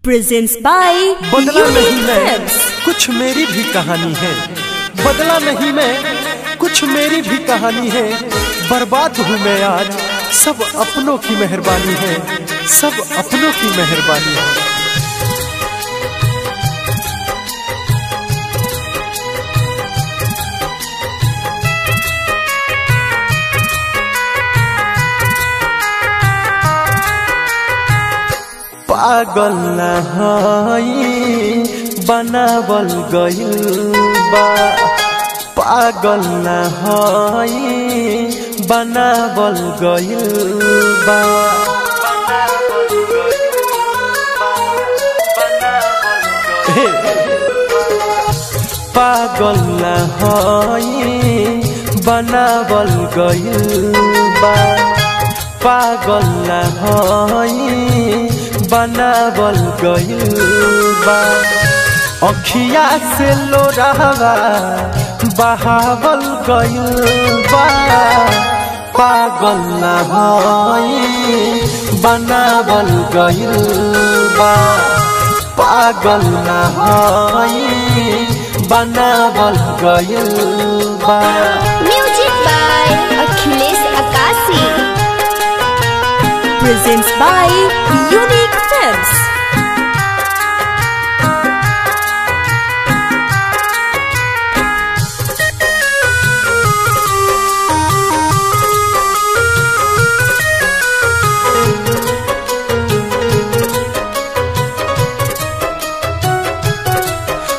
Presents by बदला नहीं मैं कुछ मेरी भी कहानी है। बदला नहीं मैं कुछ मेरी भी कहानी है। बर्बाद हूँ मैं आज, सब अपनों की मेहरबानी है, सब अपनों की मेहरबानी है। पागल न हई बनावल गइल बा, पागल न हई बनावल गइल बा। पागल न हई बनावल गइल बा, पागल न हई बनावल गइल बा। अखिया से लोरावा बहावल गइल बा। पागल न हई बनावल गइल बा, पागल न हई बनावल गइल बा। Music by Akhilesh Akashi, presents by unique films.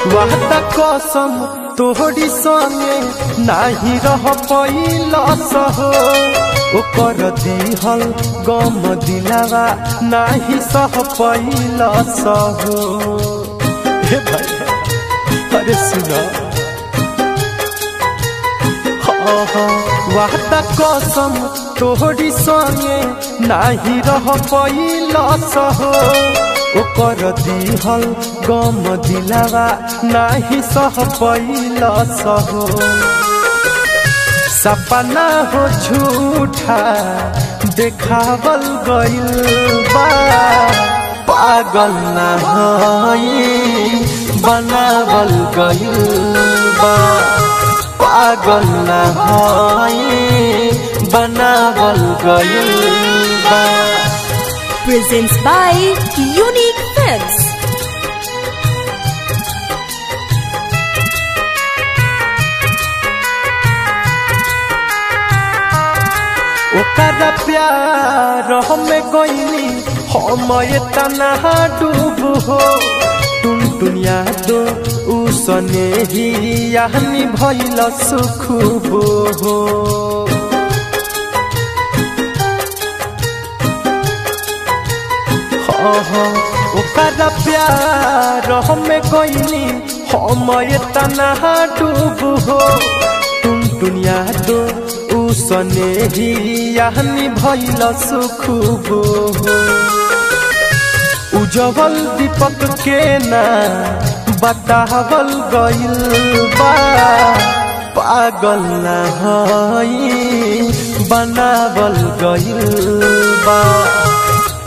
वादा कसम तोहरी संगे नाही रह पैलस हो, ओकर दिहल गम दिलावा नाही सह पैलस हो। हे भाई अरे सुना, वादा कसम तोहरी संगे नाही रह पैलस हो, ओकर दिहल गम दिलावा नाही सह पैलस हो। सपना हो झूठा देखावल गइल बा। पागल न हई बनावल गइल बा, पागल न हई बनावल गइल बा। Presents by unique films. ओकरा प्यार हमें गइनी हम एतना डूब हो। टुनटुनिया दो उसने ही यानी भइल सुखूब हो। ओकरा प्यार हमें गइनी हम एतना डूब हो। टुनटुनिया दो उसने ही यानी भइल सुखूब हो। उजवल दीपक के ना बतावल गइल बा। पागल न हई बनावल गइल बा,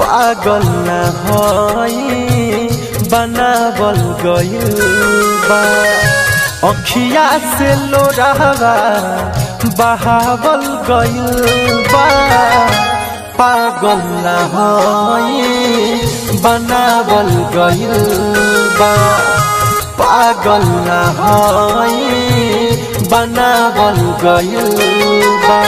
पागल न हई बनावल गइल बा। अखिया से लोरावा बहावल गइल बा। पागल न हई बनावल गइल बा, पागल न हई बनावल गइल बा।